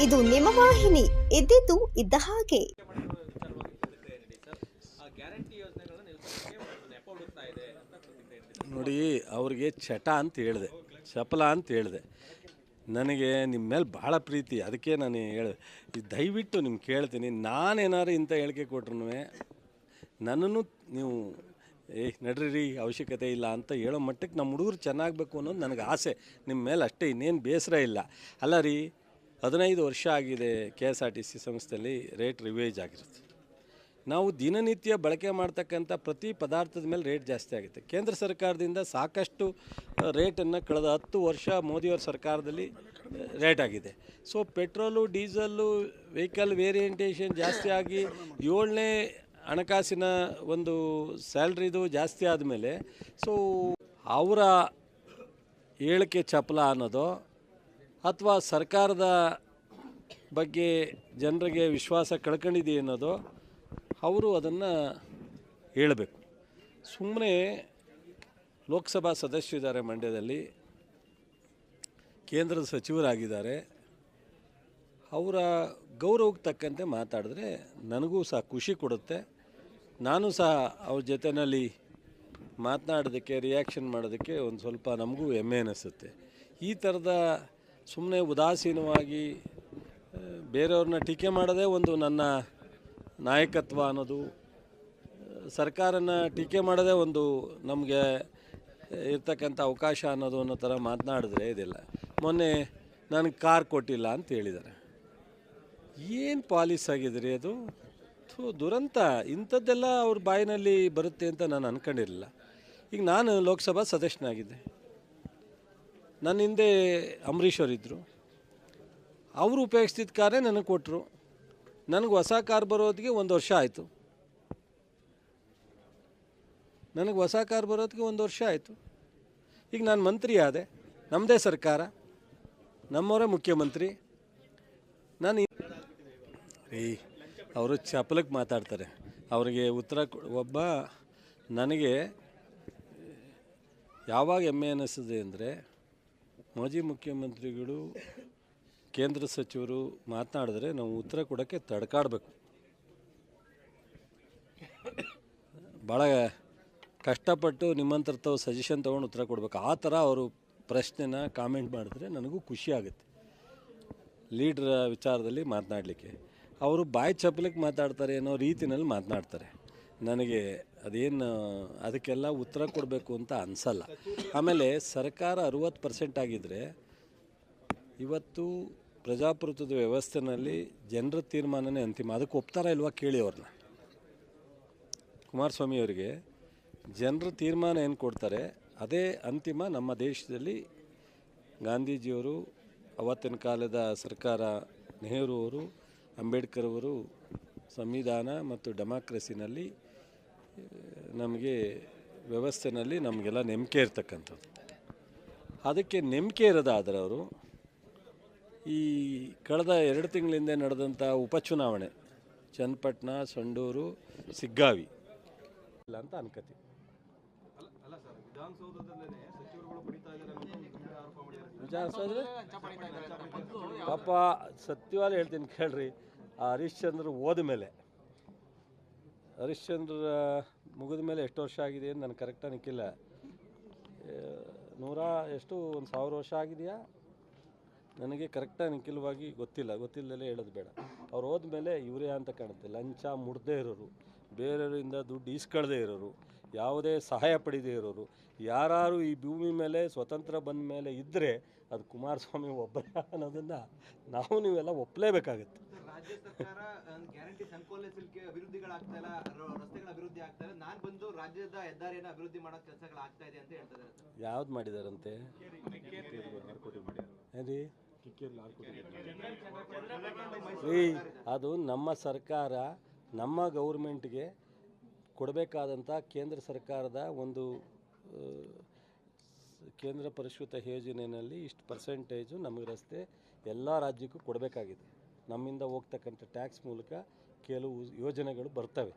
ಇದು ನಿಮ್ಮ ವಾಹಿನಿ, ಇದ್ದಿದ್ದು ಇದ್ದ ಹಾಗೆ. ನೋಡಿ, ಅವ್ರಿಗೆ ಚಟ ಅಂತ ಹೇಳಿದೆ, ಚಪಲ ಅಂತ ಹೇಳಿದೆ. ನನಗೆ ನಿಮ್ಮ ಮೇಲೆ ಭಾಳ ಪ್ರೀತಿ, ಅದಕ್ಕೆ ನಾನು ಹೇಳಿದೆ. ದಯವಿಟ್ಟು ನಿಮ್ಗೆ ಕೇಳ್ತೀನಿ, ನಾನೇನಾದ್ರು ಇಂಥ ಹೇಳಿಕೆ ಕೊಟ್ರು ನನ್ನನ್ನು ನೀವು ನಡ್ರಿ ಅವಶ್ಯಕತೆ ಇಲ್ಲ ಅಂತ ಹೇಳೋ ಮಟ್ಟಕ್ಕೆ ನಮ್ಮ ಹುಡುಗರು ಚೆನ್ನಾಗಬೇಕು ಅನ್ನೋದು ನನಗೆ ಆಸೆ ನಿಮ್ಮ ಮೇಲೆ, ಅಷ್ಟೇ. ಇನ್ನೇನು ಬೇಸರ ಇಲ್ಲ. ಅಲ್ಲ ರೀ, 15 ವರ್ಷ ಆಗಿದೆ KSRTC ಸಂಸ್ಥೆಯಲ್ಲಿ ರೇಟ್ ರಿವೈಸ್ ಆಗಿರುತ್ತೆ. ನಾವು ದಿನನಿತ್ಯ ಬಳಕೆ ಮಾಡ್ತಕ್ಕಂಥ ಪ್ರತಿ ಪದಾರ್ಥದ ಮೇಲೆ ರೇಟ್ ಜಾಸ್ತಿ ಆಗುತ್ತೆ. ಕೇಂದ್ರ ಸರ್ಕಾರದಿಂದ ಸಾಕಷ್ಟು ರೇಟನ್ನು ಕಳೆದ 10 ವರ್ಷ ಮೋದಿಯವರ ಸರ್ಕಾರದಲ್ಲಿ ರೇಟ್ ಆಗಿದೆ. ಸೊ ಪೆಟ್ರೋಲು, ಡೀಸಲ್ಲು, ವೆಹಿಕಲ್ ವೇರಿಯಂಟೇಷನ್ ಜಾಸ್ತಿ ಆಗಿ 7ನೇ ಹಣಕಾಸಿನ ಒಂದು ಸ್ಯಾಲ್ರಿದು ಜಾಸ್ತಿ ಆದಮೇಲೆ ಸೊ ಅವರ ಹೇಳಿಕೆ ಚಪಲ ಅನ್ನೋದು ಅಥವಾ ಸರ್ಕಾರದ ಬಗ್ಗೆ ಜನರಿಗೆ ವಿಶ್ವಾಸ ಕಳ್ಕೊಂಡಿದೆ ಅನ್ನೋದು ಅವರು ಅದನ್ನು ಹೇಳಬೇಕು. ಸುಮ್ಮನೆ ಲೋಕಸಭಾ ಸದಸ್ಯರಿದ್ದಾರೆ, ಮಂಡ್ಯದಲ್ಲಿ ಕೇಂದ್ರದ ಸಚಿವರಾಗಿದ್ದಾರೆ, ಅವರ ಗೌರವಕ್ಕೆ ತಕ್ಕಂತೆ ಮಾತಾಡಿದ್ರೆ ನನಗೂ ಸಹ ಖುಷಿ ಕೊಡುತ್ತೆ. ನಾನು ಸಹ ಅವ್ರ ಜೊತೆಯಲ್ಲಿ ಮಾತನಾಡೋದಕ್ಕೆ, ರಿಯಾಕ್ಷನ್ ಮಾಡೋದಕ್ಕೆ ಒಂದು ಸ್ವಲ್ಪ ನಮಗೂ ಹೆಮ್ಮೆ ಅನ್ನಿಸುತ್ತೆ. ಈ ಥರದ ಸುಮ್ಮನೆ ಉದಾಸೀನವಾಗಿ ಬೇರೆಯವ್ರನ್ನ ಟೀಕೆ ಮಾಡೋದೇ ಒಂದು ನನ್ನ ನಾಯಕತ್ವ ಅನ್ನೋದು, ಸರ್ಕಾರನ ಟೀಕೆ ಮಾಡೋದೇ ಒಂದು ನಮಗೆ ಇರ್ತಕ್ಕಂಥ ಅವಕಾಶ ಅನ್ನೋ ಥರ ಮಾತನಾಡಿದ್ರೆ ಇದಿಲ್ಲ. ಮೊನ್ನೆ ನನಗೆ ಕಾರ್ ಕೊಟ್ಟಿಲ್ಲ ಅಂತ ಹೇಳಿದ್ದಾರೆ. ಏನು ಪಾಲಿಸ್ ಆಗಿದ್ರಿ ಅದು? ದುರಂತ. ಇಂಥದ್ದೆಲ್ಲ ಅವ್ರ ಬಾಯಿನಲ್ಲಿ ಬರುತ್ತೆ ಅಂತ ನಾನು ಅಂದ್ಕೊಂಡಿರಲಿಲ್ಲ. ಈಗ ನಾನು ಲೋಕಸಭಾ ಸದಸ್ಯನಾಗಿದ್ದೆ, ನನ್ನ ಹಿಂದೆ ಅಂಬರೀಷ್ ಅವರಿದ್ದರು, ಅವರು ಉಪಯೋಗಿಸ್ತಿದ್ದ ಕಾರೇ ನನಗೆ ಕೊಟ್ಟರು. ನನಗೆ ಹೊಸ ಕಾರ್ ಬರೋದಕ್ಕೆ 1 ವರ್ಷ ಆಯಿತು. ಈಗ ನಾನು ಮಂತ್ರಿ ಆದೆ, ನಮ್ಮದೇ ಸರ್ಕಾರ, ನಮ್ಮವರೇ ಮುಖ್ಯಮಂತ್ರಿ. ನಾನು ಅವರು ಚಪಲಕ್ಕೆ ಮಾತಾಡ್ತಾರೆ, ಅವರಿಗೆ ಉತ್ತರ ಒಬ್ಬ ನನಗೆ ಯಾವಾಗ ಹೆಮ್ಮೆ ಅನ್ನಿಸ್ತದೆ ಅಂದರೆ, ಮಾಜಿ ಮುಖ್ಯಮಂತ್ರಿಗಳು, ಕೇಂದ್ರ ಸಚಿವರು ಮಾತನಾಡಿದ್ರೆ ನಾವು ಉತ್ತರ ಕೊಡೋಕ್ಕೆ ತಡ್ಕಾಡಬೇಕು. ಭಾಳ ಕಷ್ಟಪಟ್ಟು ನಿಮ್ಮಂಥರ ಸಜೆಷನ್ ತೊಗೊಂಡು ಉತ್ತರ ಕೊಡಬೇಕು. ಆ ಥರ ಅವರು ಪ್ರಶ್ನೆನ ಕಾಮೆಂಟ್ ಮಾಡಿದ್ರೆ ನನಗೂ ಖುಷಿ ಆಗುತ್ತೆ. ಲೀಡ್ರ ವಿಚಾರದಲ್ಲಿ ಮಾತನಾಡಲಿಕ್ಕೆ ಅವರು ಬಾಯಿ ಚಪ್ಪಲಿಕ್ಕೆ ಮಾತಾಡ್ತಾರೆ ಅನ್ನೋ ರೀತಿಯಲ್ಲಿ ಮಾತನಾಡ್ತಾರೆ. ನನಗೆ ಅದೇನು ಅದಕ್ಕೆಲ್ಲ ಉತ್ತರ ಕೊಡಬೇಕು ಅಂತ ಅನಿಸಲ್ಲ. ಆಮೇಲೆ ಸರ್ಕಾರ 60% ಆಗಿದ್ದರೆ ಇವತ್ತು ಪ್ರಜಾಪ್ರಭುತ್ವದ ವ್ಯವಸ್ಥೆಯಲ್ಲಿ ಜನರ ತೀರ್ಮಾನನೇ ಅಂತಿಮ. ಅದಕ್ಕೆ ಒಪ್ತಾರಾ ಇಲ್ವಾ ಕೇಳಿ ಅವ್ರನ್ನ. ಕುಮಾರಸ್ವಾಮಿ ಅವರಿಗೆ ಜನರ ತೀರ್ಮಾನ ಏನು ಕೊಡ್ತಾರೆ ಅದೇ ಅಂತಿಮ. ನಮ್ಮ ದೇಶದಲ್ಲಿ ಗಾಂಧೀಜಿಯವರು, ಅವತ್ತಿನ ಕಾಲದ ಸರ್ಕಾರ, ನೆಹರು ಅವರು, ಅಂಬೇಡ್ಕರ್ ಅವರು ಸಂವಿಧಾನ ಮತ್ತು ಡೆಮಾಕ್ರಸಿನಲ್ಲಿ ನಮಗೆ ವ್ಯವಸ್ಥೆಯಲ್ಲಿ ನಮಗೆಲ್ಲ ನಂಬಿಕೆ ಇರ್ತಕ್ಕಂಥದ್ದು. ಅದಕ್ಕೆ ನಂಬಿಕೆ ಇರೋದಾದರೆ ಅವರು ಈ ಕಳೆದ 2 ತಿಂಗಳಿಂದ ನಡೆದಂಥ ಉಪಚುನಾವಣೆ ಚನ್ನಪಟ್ಟಣ, ಸಂಡೂರು, ಸಿಗ್ಗಾವಿ ಇಲ್ಲ ಅಂತ ಅನ್ಕತಿ. ವಿಚಾರಿಸಿದ್ರೆ ಪಾಪ ಸತ್ಯವಾದ ಹೇಳ್ತೀನಿ ಕೇಳ್ರಿ. ಆ ಹರಿಶ್ಚಂದ್ರ ಹೋದ ಮೇಲೆ, ಹರಿಶ್ಚಂದ್ರ ಮುಗಿದ ಮೇಲೆ ಎಷ್ಟು ವರ್ಷ ಆಗಿದೆ ಅಂತ ನನಗೆ ಕರೆಕ್ಟಾಗಿ ನಿಕ್ಕಿಲ್ಲ. 1,000 ವರ್ಷ ಆಗಿದೆಯಾ ನನಗೆ ಕರೆಕ್ಟಾಗಿ ನಿಖಿಲವಾಗಿ ಗೊತ್ತಿಲ್ಲದಲ್ಲೇ ಹೇಳೋದು ಬೇಡ. ಅವ್ರು ಹೋದ್ಮೇಲೆ ಇವರೇ ಅಂತ ಕಾಣುತ್ತೆ. ಲಂಚ ಮುಡ್ದೇ ಇರೋರು, ಬೇರೆಯವರಿಂದ ದುಡ್ಡು ಈಸ್ಕೊಳ್ದೇ ಇರೋರು, ಯಾವುದೇ ಸಹಾಯ ಪಡೆದೇ ಇರೋರು, ಯಾರು ಈ ಭೂಮಿ ಮೇಲೆ ಸ್ವತಂತ್ರ ಬಂದ ಮೇಲೆ ಇದ್ದರೆ ಅದು ಕುಮಾರಸ್ವಾಮಿ ಒಬ್ಬರ ಅನ್ನೋದನ್ನು ನಾವು ನೀವೆಲ್ಲ ಒಪ್ಪಲೇಬೇಕಾಗುತ್ತೆ. ರಾಜ್ಯ ಸರ್ಕಾರ ಗ್ಯಾರಂಟಿ ಸಂಕೋಲಿಸಲಿಕ್ಕೆ ಅಭಿವೃದ್ಧಿಗಳಾಗ್ತಾ ಇಲ್ಲ, ರಸ್ತೆಗಳ ಅಭಿವೃದ್ಧಿ ಆಗ್ತಾ ಇಲ್ಲ, ನಾನು ಬಂದು ರಾಜ್ಯದ ಹೆದ್ದಾರಿಯನ್ನು ಅಭಿವೃದ್ಧಿ ಮಾಡೋ ಕೆಲಸಗಳಾಗ್ತಾ ಇದೆ ಅಂತ ಹೇಳ್ತಾರೆ. ಯಾವ್ದು ಮಾಡಿದಾರಂತೆ? ಅದು ನಮ್ಮ ಸರ್ಕಾರ, ನಮ್ಮ ಗೌರ್ಮೆಂಟ್ಗೆ ಕೊಡಬೇಕಾದಂಥ ಕೇಂದ್ರ ಸರ್ಕಾರದ ಒಂದು ಕೇಂದ್ರ ಪರಿಷ್ಕೃತ ಯೋಜನೆಯಲ್ಲಿ ಇಷ್ಟು ಪರ್ಸೆಂಟೇಜು ನಮಗೆ ರಸ್ತೆ ಎಲ್ಲ ರಾಜ್ಯಕ್ಕೂ ಕೊಡಬೇಕಾಗಿದೆ. ನಮ್ಮಿಂದ ಹೋಗ್ತಕ್ಕಂಥ ಟ್ಯಾಕ್ಸ್ ಮೂಲಕ ಕೆಲವು ಯೋಜನೆಗಳು ಬರ್ತವೆ,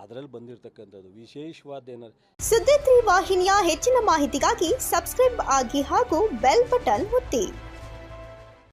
ಅದರಲ್ಲಿ ಬಂದಿರತಕ್ಕಂಥದ್ದು ವಿಶೇಷವಾದ ಏನಾದ್ರು. ಸುದ್ದಿ 3 ವಾಹಿನಿಯ ಹೆಚ್ಚಿನ ಮಾಹಿತಿಗಾಗಿ ಸಬ್ಸ್ಕ್ರೈಬ್ ಆಗಿ ಹಾಗೂ ಬೆಲ್ ಬಟನ್ ಒತ್ತಿ.